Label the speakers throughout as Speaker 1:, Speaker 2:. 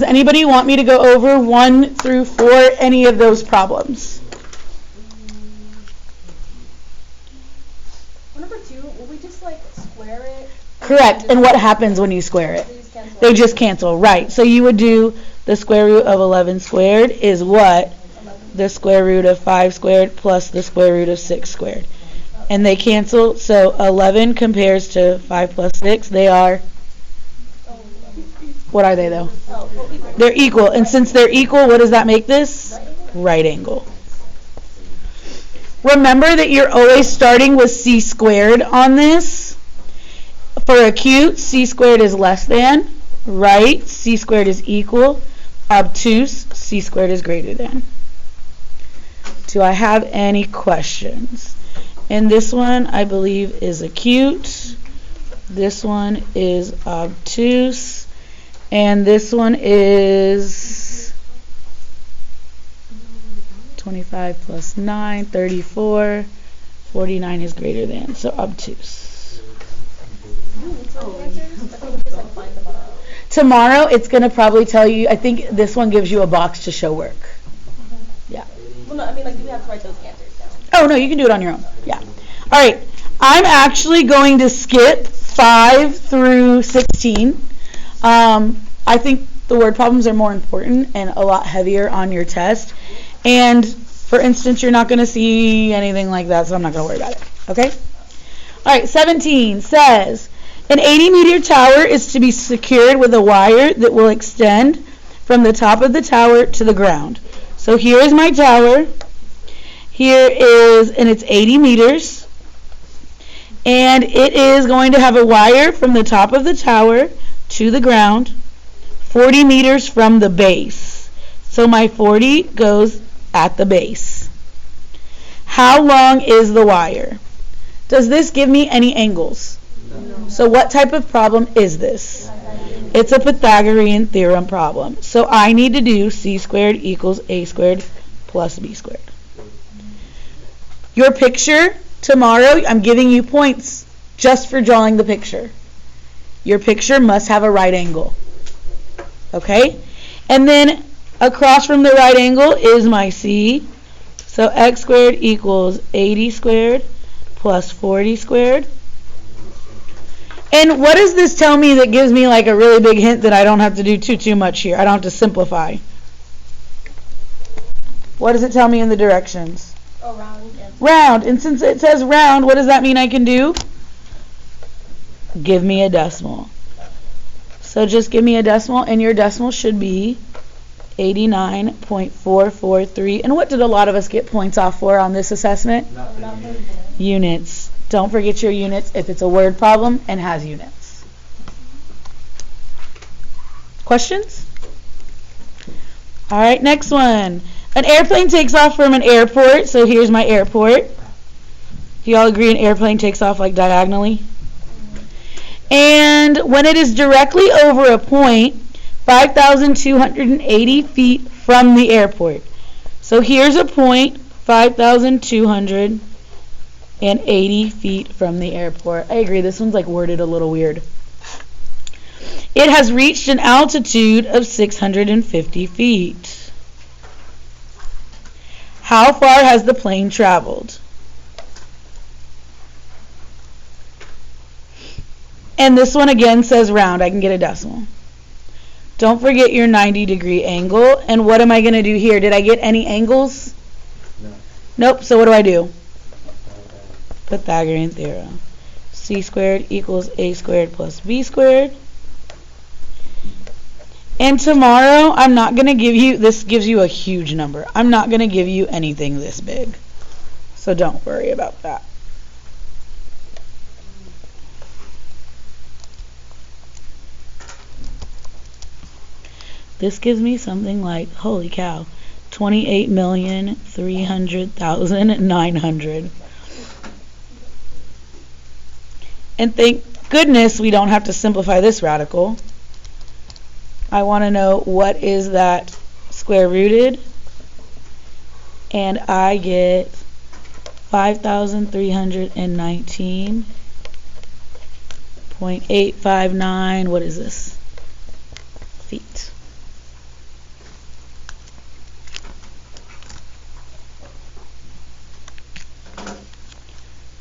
Speaker 1: anybody want me to go over 1 through 4, any of those problems?
Speaker 2: Number 2, will we just like square it?
Speaker 1: Correct. And what happens when you square it? They just cancel. Right. So you would do the square root of 11 squared is what? The square root of 5 squared plus the square root of 6 squared. And they cancel. So 11 compares to 5 plus 6. They are, what are they though? They're equal. And since they're equal, what does that make this? Right angle. Remember that you're always starting with c squared on this. For acute, c squared is less than. Right, c squared is equal. Obtuse, c squared is greater than. Do I have any questions? And this one, I believe, is acute. This one is obtuse. And this one is 25 plus 9, 34. 49 is greater than, so obtuse. Tomorrow, it's going to probably tell you, I think this one gives you a box to show work. Yeah.
Speaker 2: Well, no, I mean, like, do we have to write those answers down?
Speaker 1: Oh, no, you can do it on your own. Yeah. All right. I'm actually going to skip 5 through 16. I think the word problems are more important and a lot heavier on your test. And, for instance, you're not going to see anything like that, so I'm not going to worry about it. Okay? All right. 17 says, an 80-meter tower is to be secured with a wire that will extend from the top of the tower to the ground. So here is my tower. Here is, and it's 80 meters. And it is going to have a wire from the top of the tower to the ground, 40 meters from the base. So my 40 goes at the base. How long is the wire? Does this give me any angles? No. So what type of problem is this? It's a Pythagorean theorem problem. So I need to do c squared equals a squared plus b squared. Your picture, tomorrow, I'm giving you points just for drawing the picture. Your picture must have a right angle. Okay? And then across from the right angle is my c. So x squared equals 80 squared plus 40 squared. And what does this tell me that gives me like a really big hint that I don't have to do too much here? I don't have to simplify. What does it tell me in the directions?
Speaker 2: Oh, round. Yeah.
Speaker 1: Round. And since it says round, what does that mean I can do? Give me a decimal. So just give me a decimal, and your decimal should be 89.443. And what did a lot of us get points off for on this assessment? Units. Don't forget your units if it's a word problem and has units. Questions? All right, next one. An airplane takes off from an airport. So here's my airport. Do you all agree an airplane takes off like diagonally? And when it is directly over a point, 5,280 feet from the airport. So here's a point, 5,280 feet from the airport. I agree, this one's like worded a little weird. It has reached an altitude of 650 feet. How far has the plane traveled? And this one again says round. I can get a decimal. Don't forget your 90-degree angle. And what am I going to do here? Did I get any angles?
Speaker 3: No.
Speaker 1: Nope. So what do I do? Pythagorean theorem. C squared equals a squared plus b squared. And tomorrow, I'm not going to give you, this gives you a huge number. I'm not going to give you anything this big. So don't worry about that. This gives me something like, holy cow, 28,300,900. And thank goodness we don't have to simplify this radical. I want to know what is that square rooted. And I get 5,319.859, what is this? Feet.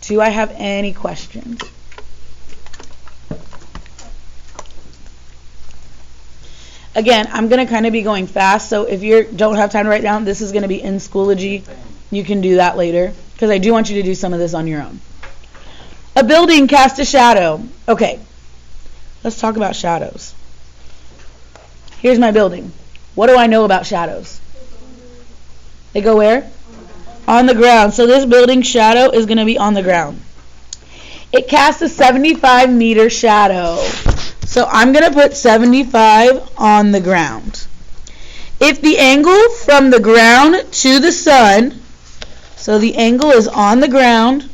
Speaker 1: Do I have any questions? Again, I'm going to kind of be going fast, so if you don't have time to write down, this is going to be in Schoology. You can do that later, because I do want you to do some of this on your own. A building casts a shadow. Okay, let's talk about shadows. Here's my building. What do I know about shadows? They go where? On the ground. So this building's shadow is going to be on the ground. It casts a 75-meter shadow. So I'm going to put 75 on the ground. If the angle from the ground to the sun, so the angle is on the ground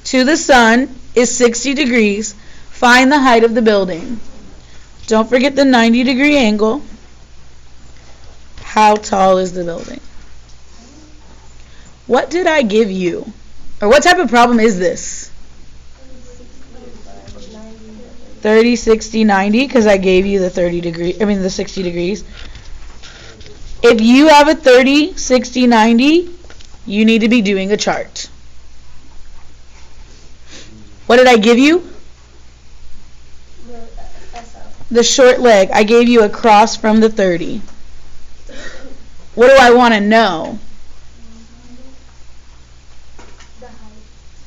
Speaker 1: to the sun, is 60 degrees, find the height of the building. Don't forget the 90-degree angle. How tall is the building? What did I give you? Or what type of problem is this? 30, 60, 90, because I gave you the 60 degrees. If you have a 30, 60, 90, you need to be doing a chart. What did I give you? The short leg. I gave you across from the 30. What do I want to know?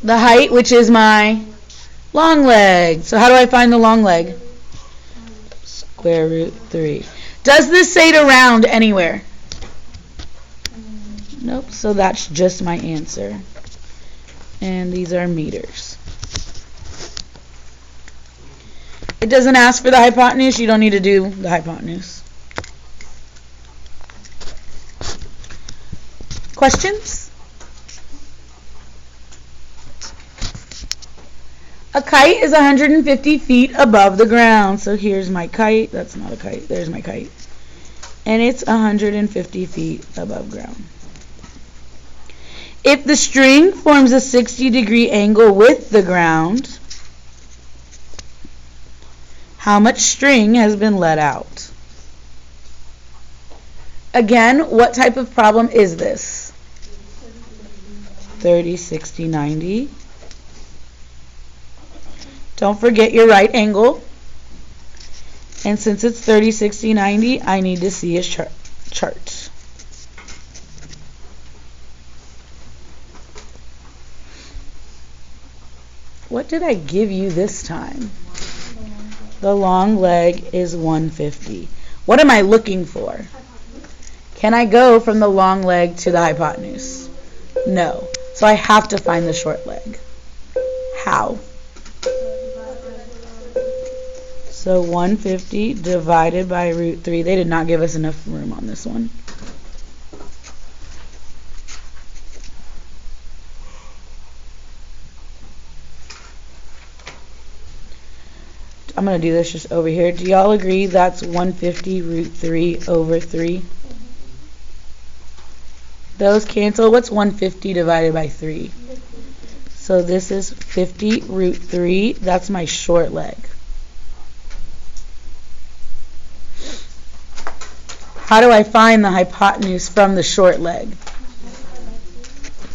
Speaker 1: The height, which is my long leg. So how do I find the long leg? Square root 3. Does this say to round anywhere? Nope, so that's just my answer. And these are meters. It doesn't ask for the hypotenuse. You don't need to do the hypotenuse. Questions? A kite is 150 feet above the ground. So here's my kite. That's not a kite. There's my kite. And it's 150 feet above ground. If the string forms a 60-degree angle with the ground, how much string has been let out? Again, what type of problem is this? 30, 60, 90. Don't forget your right angle. And since it's 30, 60, 90, I need to see a chart. What did I give you this time? The long leg is 150. What am I looking for? Can I go from the long leg to the hypotenuse? No. So I have to find the short leg. How? So 150 divided by root 3. They did not give us enough room on this one. I'm going to do this just over here. Do y'all agree that's 150 root 3 over 3? Those cancel. What's 150 divided by 3? So this is 50 root 3. That's my short leg. How do I find the hypotenuse from the short leg?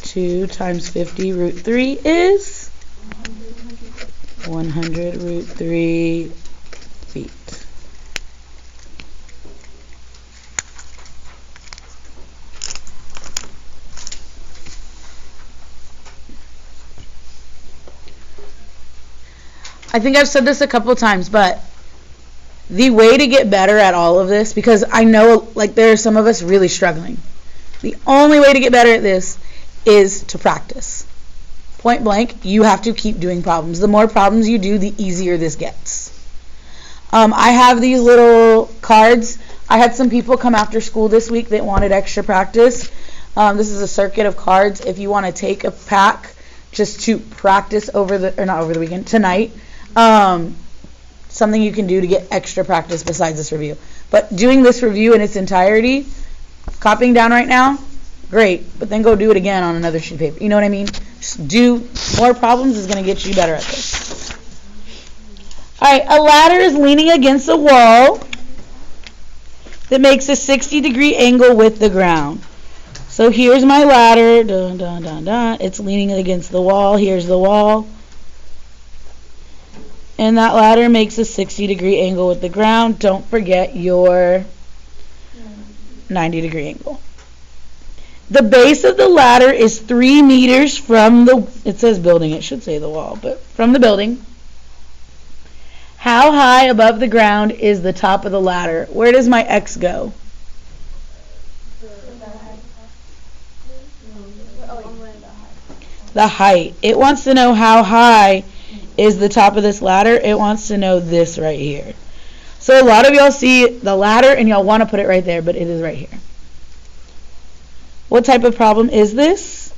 Speaker 1: 2 times 50 root 3 is 100 root 3 feet. I think I've said this a couple times, but the way to get better at all of this, because I know like there are some of us really struggling, the only way to get better at this is to practice. Point blank, you have to keep doing problems. The more problems you do, the easier this gets. I have these little cards. I had some people come after school this week that wanted extra practice. This is a circuit of cards. If you want to take a pack just to practice tonight, something you can do to get extra practice besides this review. But doing this review in its entirety, copying down right now, great, but then go do it again on another sheet of paper. You know what I mean? Just do more problems is going to get you better at this. Alright, a ladder is leaning against a wall that makes a 60-degree angle with the ground. So here's my ladder. Dun, dun, dun, dun. It's leaning against the wall. Here's the wall. And that ladder makes a 60-degree angle with the ground. Don't forget your 90-degree angle. The base of the ladder is 3 meters from the, it says building, it should say the wall, but from the building. How high above the ground is the top of the ladder? Where does my X go? The height. It wants to know how high is the top of this ladder. It wants to know this right here. So a lot of y'all see the ladder and y'all want to put it right there, but it is right here. What type of problem is this?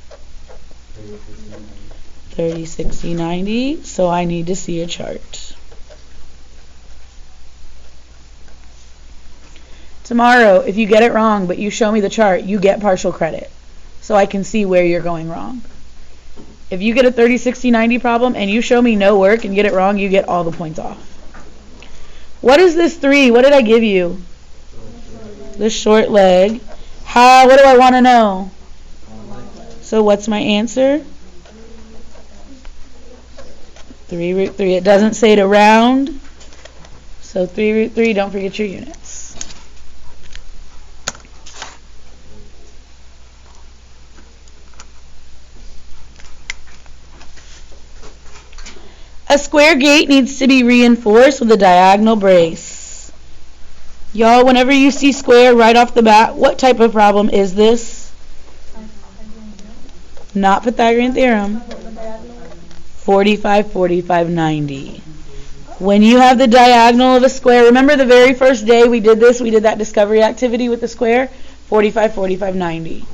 Speaker 1: 30, 60, 90. So I need to see a chart. Tomorrow, if you get it wrong, but you show me the chart, you get partial credit. So I can see where you're going wrong. If you get a 30, 60, 90 problem and you show me no work and get it wrong, you get all the points off. What is this 3? What did I give you? The short leg. How? What do I want to know? So what's my answer? 3 root 3. It doesn't say to round. So 3 root 3, don't forget your units. A square gate needs to be reinforced with a diagonal brace. Y'all, whenever you see square right off the bat, what type of problem is this? Not Pythagorean theorem. 45, 45, 90. When you have the diagonal of a square, remember the very first day we did this, we did that discovery activity with the square? 45, 45, 90.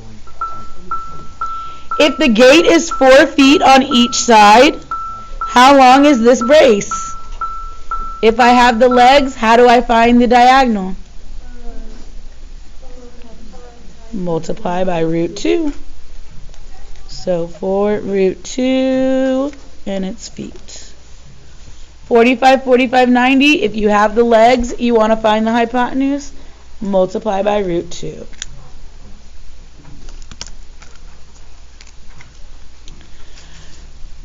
Speaker 1: If the gate is 4 feet on each side, how long is this brace? If I have the legs, how do I find the diagonal? Multiply by root 2. So 4 root 2, and it's feet. 45, 45, 90. If you have the legs, you want to find the hypotenuse, multiply by root 2.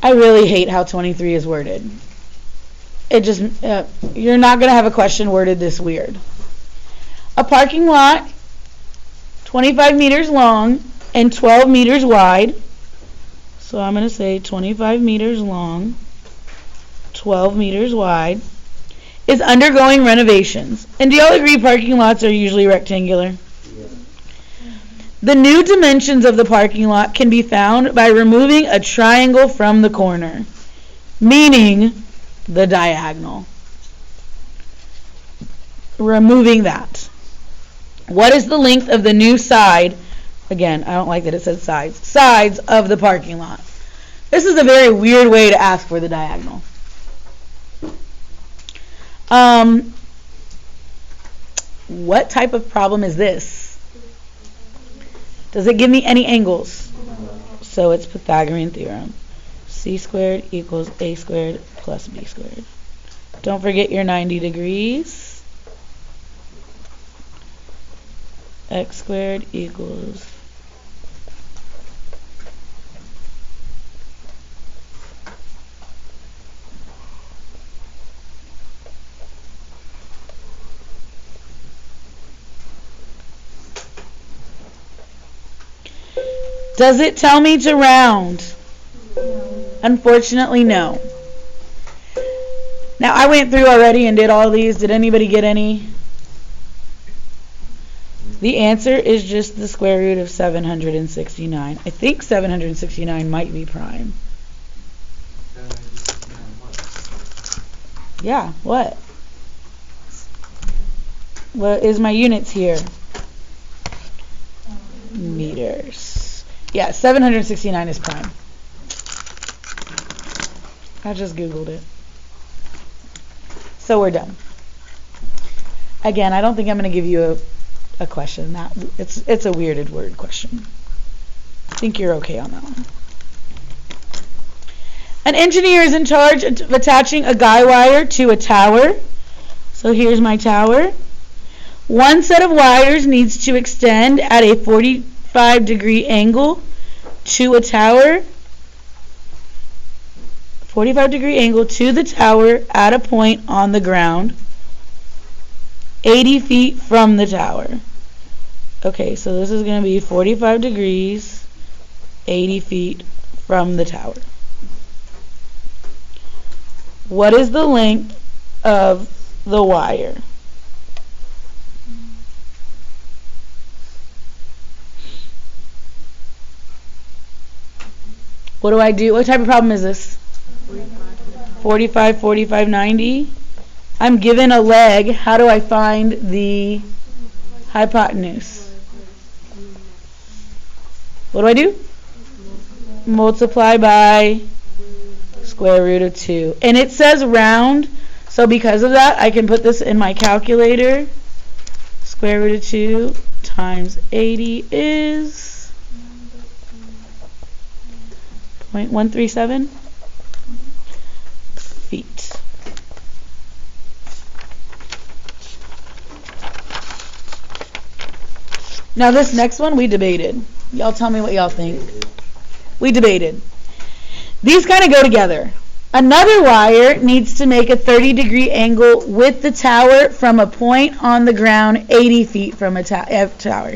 Speaker 1: I really hate how 23 is worded. It just, you're not going to have a question worded this weird. A parking lot, 25 meters long and 12 meters wide. So I'm going to say 25 meters long, 12 meters wide, is undergoing renovations. And do y'all agree parking lots are usually rectangular? The new dimensions of the parking lot can be found by removing a triangle from the corner, meaning the diagonal. Removing that. What is the length of the new side? Again, I don't like that it says sides. Sides of the parking lot. This is a very weird way to ask for the diagonal. What type of problem is this? Does it give me any angles? So it's Pythagorean theorem. C squared equals A squared plus B squared. Don't forget your 90 degrees. X squared equals Does it tell me to round? Unfortunately, no. Now, I went through already and did all these. Did anybody get any? The answer is just the square root of 769. I think 769 might be prime. Yeah, what? What is my units here? Meters. Yeah, 769 is prime. I just Googled it. So we're done. Again, I don't think I'm going to give you a question. It's a weirded word question. I think you're okay on that one. An engineer is in charge of attaching a guy wire to a tower. So here's my tower. One set of wires needs to extend at a 45 45-degree angle to a tower. 45-degree angle to the tower at a point on the ground. 80 feet from the tower. Okay, so this is going to be 45 degrees, 80 feet from the tower. What is the length of the wire? What do I do? What type of problem is this? 45, 45, 90. I'm given a leg. How do I find the hypotenuse? What do I do? Multiply by square root of 2. And it says round, so because of that, I can put this in my calculator. Square root of 2 times 80 is 0.137 feet. Now this next one we debated. Y'all tell me what y'all think. We debated. These kind of go together. Another wire needs to make a 30-degree angle with the tower from a point on the ground 80 feet from a tower.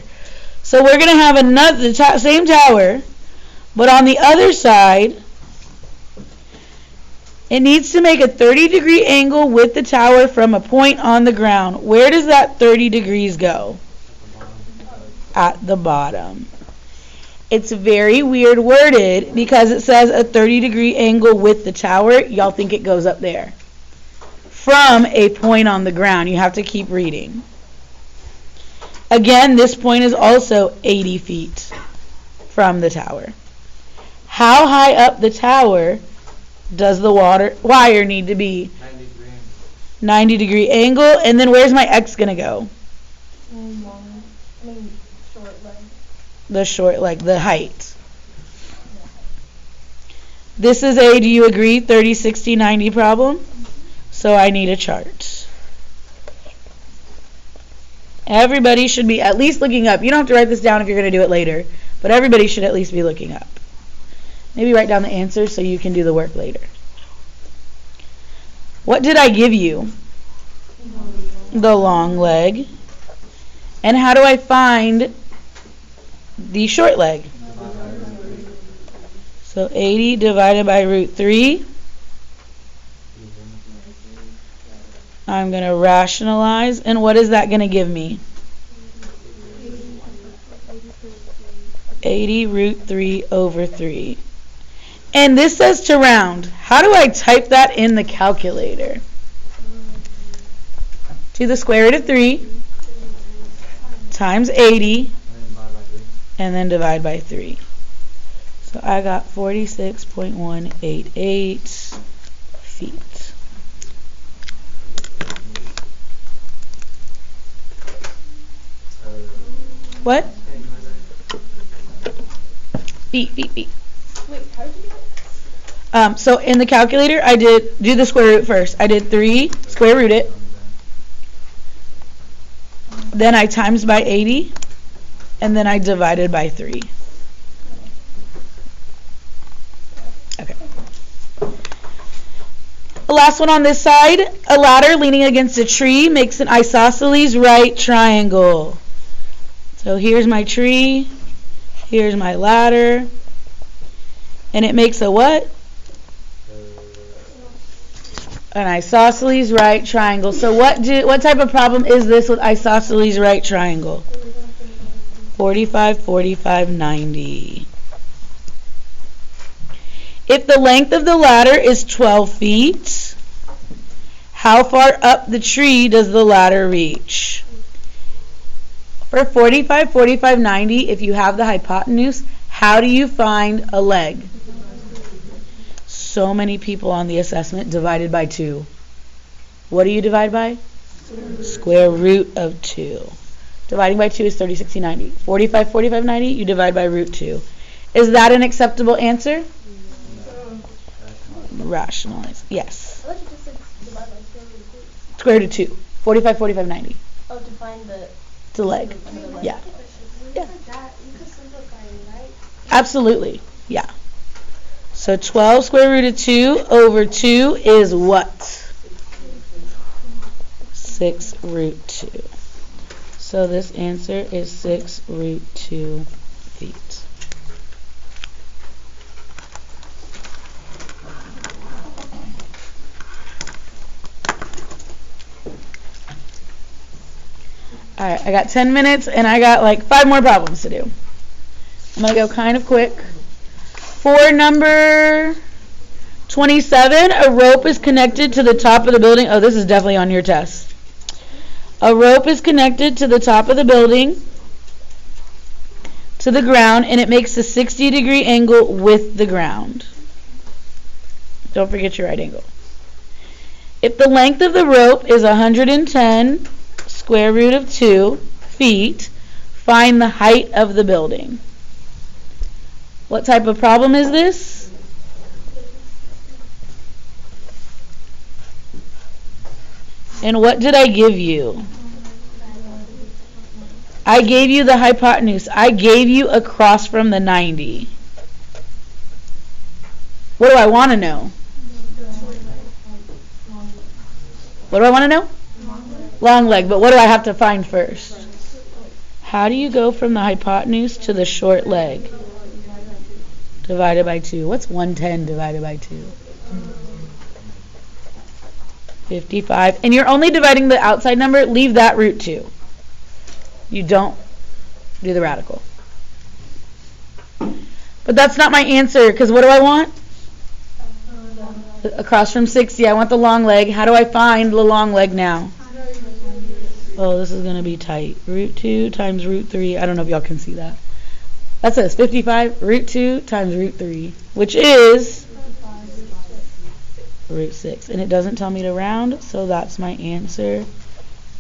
Speaker 1: So we're going to have another same tower, but on the other side, it needs to make a 30-degree angle with the tower from a point on the ground. Where does that 30 degrees go? At the bottom. It's very weird worded because it says a 30-degree angle with the tower. Y'all think it goes up there. From a point on the ground. You have to keep reading. Again, this point is also 80 feet from the tower. How high up the tower does the wire need to be? 90-degree angle. And then where's my X going to go? The short leg, the height. This is a, do you agree, 30, 60, 90 problem? So I need a chart. Everybody should be at least looking up. You don't have to write this down if you're going to do it later, but everybody should at least be looking up. Maybe write down the answers so you can do the work later. What did I give you? The long leg. And how do I find the short leg? So 80 divided by root 3. I'm going to rationalize. And what is that going to give me? 80 root 3 over 3. And this says to round. How do I type that in the calculator? To the square root of 3 times 80. And then divide by 3. So I got 46.188 feet. What? Feet.
Speaker 2: Wait, how did you do it?
Speaker 1: So in the calculator, I did do the square root first. I did 3, square root it. Then I times by 80. And then I divided by 3. Okay. The last one on this side, a ladder leaning against a tree makes an isosceles right triangle. So here's my tree, here's my ladder, and it makes a what? An isosceles right triangle. So what type of problem is this with isosceles right triangle? 45, 45, 90. If the length of the ladder is 12 feet, how far up the tree does the ladder reach? For 45, 45, 90, if you have the hypotenuse, how do you find a leg? So many people on the assessment divided by 2. What do you divide by? Square root of 2. Dividing by 2 is 30, 60, 90. 45, 45, 90, you divide by root 2. Is that an acceptable answer? No. Rationalize. Yes.
Speaker 2: I thought you just said divide by square root of 2.
Speaker 1: Square root of 2. 45, 45, 90.
Speaker 2: Oh, to find the...
Speaker 1: It's a leg. Yeah. Yeah.
Speaker 2: You could simplify it, right?
Speaker 1: Absolutely. Yeah. So 12 square root of 2 over 2 is what? 6 root 2. So this answer is 6 root 2 feet. Alright, I got 10 minutes and I got like 5 more problems to do. I'm going to go kind of quick. For number 27, a rope is connected to the top of the building. Oh, this is definitely on your test. A rope is connected to the top of the building, to the ground, and it makes a 60-degree angle with the ground. Don't forget your right angle. If the length of the rope is 110 square root of 2 feet, find the height of the building. What type of problem is this? And what did I give you? I gave you the hypotenuse. I gave you across from the 90. What do I want to know? What do I want to know? Long leg. But what do I have to find first? How do you go from the hypotenuse to the short leg? Divided by 2. What's 110 divided by 2? 55. And you're only dividing the outside number. Leave that root 2. You don't do the radical. But that's not my answer, because what do I want? Across from 60. I want the long leg. How do I find the long leg now? Oh, this is going to be tight. Root 2 times root 3. I don't know if y'all can see that. That says 55 root 2 times root 3, which is root 6. And it doesn't tell me to round, so that's my answer.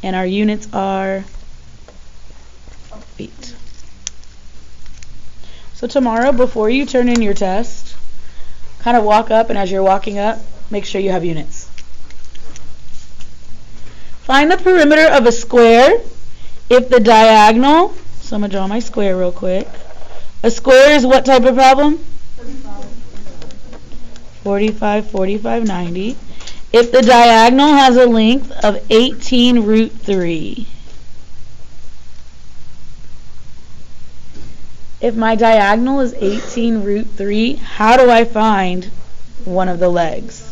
Speaker 1: And our units are feet. So tomorrow, before you turn in your test, kind of walk up, and as you're walking up, make sure you have units. Find the perimeter of a square if the diagonal, so I'm going to draw my square real quick. A square is what type of problem? 45, 45, 90. If the diagonal has a length of 18 root 3. If my diagonal is 18 root 3, how do I find one of the legs?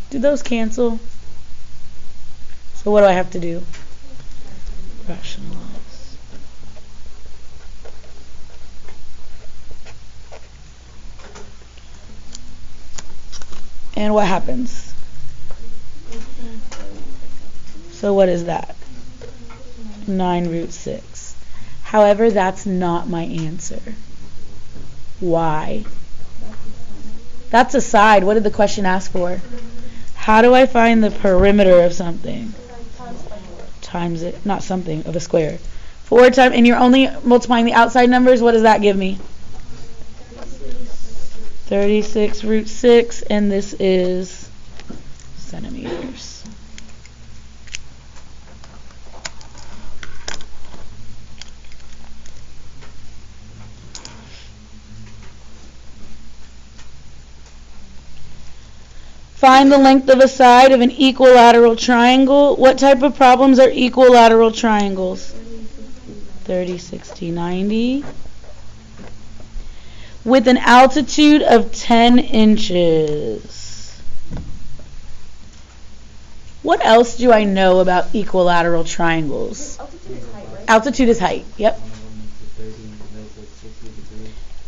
Speaker 1: Do those cancel? So what do I have to do? Rationalize. And what happens? So what is that? 9 root 6. However, that's not my answer. Why? That's a side. What did the question ask for? How do I find the perimeter of something? Times it, not something, of a square. 4 times, and you're only multiplying the outside numbers. What does that give me? 36 root 6, and this is centimeters. Find the length of a side of an equilateral triangle. What type of problems are equilateral triangles? 30, 60, 90. With an altitude of 10 inches. What else do I know about equilateral triangles?
Speaker 2: Altitude is height, right?
Speaker 1: Altitude is height, yep.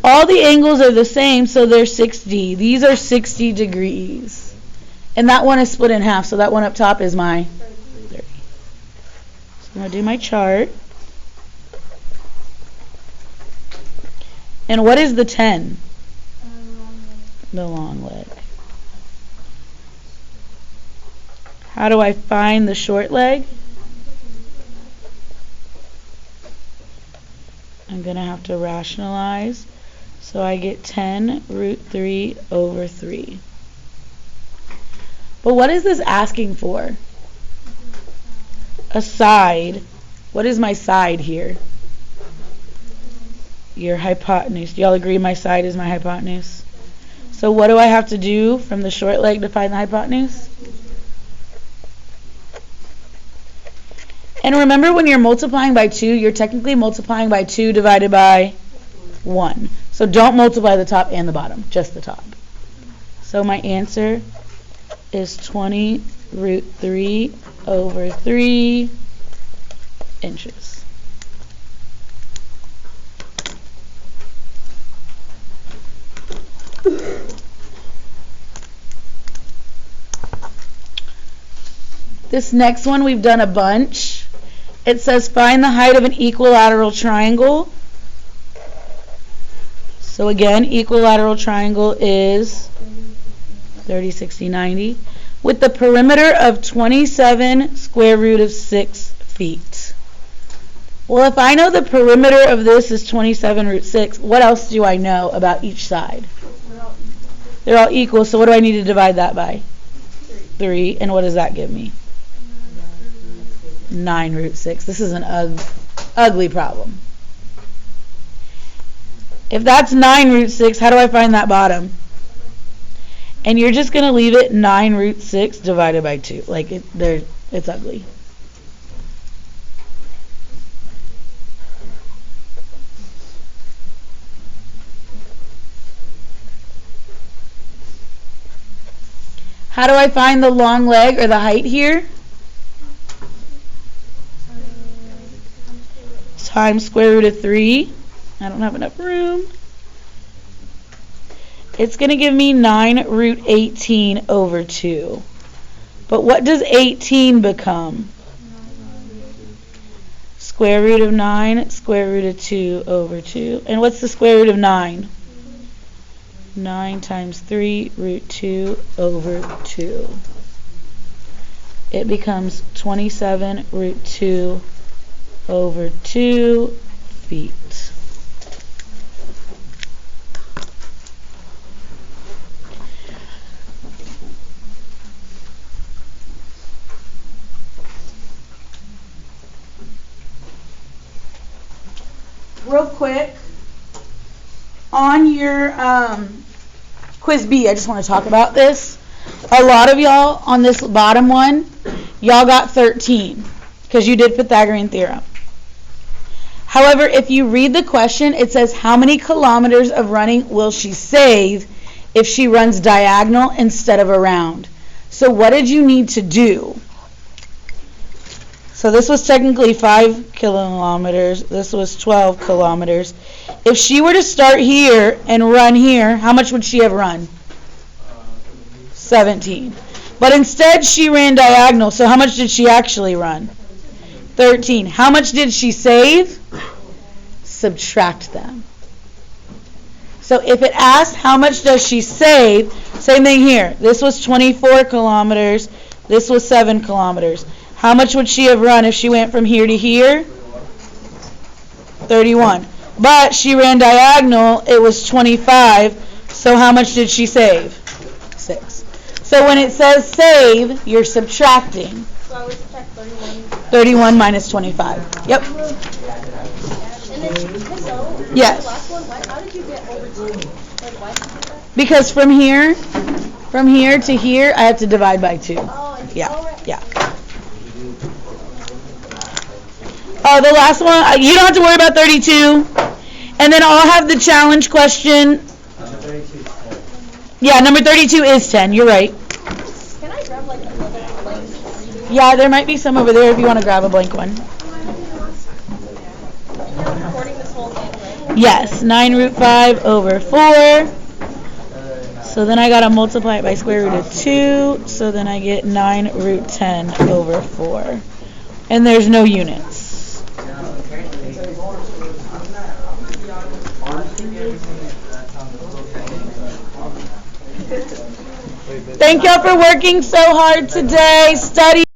Speaker 1: All the angles are the same, so they're 60. These are 60 degrees. And that one is split in half, so that one up top is my 30. So I'm going to do my chart. And what is the 10? The long leg. How do I find the short leg? I'm going to have to rationalize. So I get 10 root 3 over 3. But what is this asking for? A side. What is my side here? Your hypotenuse. Do y'all agree my side is my hypotenuse? So what do I have to do from the short leg to find the hypotenuse? And remember, when you're multiplying by 2, you're technically multiplying by 2 divided by 1. So don't multiply the top and the bottom, just the top. So my answer is 20 root 3 over 3 inches. This next one we've done a bunch. It says find the height of an equilateral triangle. So again, equilateral triangle is 30, 60, 90 with the perimeter of 27 square root of 6 feet. Well, if I know the perimeter of this is 27 root 6, what else do I know about each side? They're all equal, so what do I need to divide that by? 3. And what does that give me? 9 root 6. This is an ugly problem. If that's 9 root 6, how do I find that bottom? And you're just going to leave it 9 root 6 divided by 2. Like, it's ugly. How do I find the long leg or the height here? Times square root of 3. I don't have enough room. It's going to give me 9 root 18 over 2. But what does 18 become? Square root of 9, square root of 2 over 2. And what's the square root of 9? 9 times 3 root 2 over 2. It becomes 27 root 2 over 2 feet. Real quick, on your quiz B, I just want to talk about this. A lot of y'all on this bottom one, y'all got 13 because you did Pythagorean theorem. However, if you read the question, it says how many kilometers of running will she save if she runs diagonal instead of around? So what did you need to do? So this was technically 5 kilometers. This was 12 kilometers. If she were to start here and run here, how much would she have run? 17. But instead she ran diagonal. So how much did she actually run? 13. How much did she save? Subtract them. So if it asked how much does she save, same thing here. This was 24 kilometers. This was 7 kilometers. How much would she have run if she went from here to here? 31. But she ran diagonal, it was 25. So how much did she save? 6. So when it says save, you're subtracting.
Speaker 2: So I would subtract 31.
Speaker 1: 31 minus 25. Yep.
Speaker 2: And then, so,
Speaker 1: Yes.
Speaker 2: the last one, how did you get over 2? Like, why did you do that?
Speaker 1: Because from here to here, I have to divide by 2.
Speaker 2: Oh, and
Speaker 1: Yeah,
Speaker 2: right.
Speaker 1: yeah. Oh, the last one, you don't have to worry about 32. And then I'll have the challenge question. Yeah, number 32 is 10. You're right.
Speaker 2: Can I grab, like, another blank?
Speaker 1: Yeah, there might be some over there if you want to grab a blank one.
Speaker 2: You're recording this whole thing, right?
Speaker 1: Yes, 9 root 5 over 4. So then I got to multiply it by square root of 2. So then I get 9 root 10 over 4. And there's no units. Thank y'all for working so hard today. Study.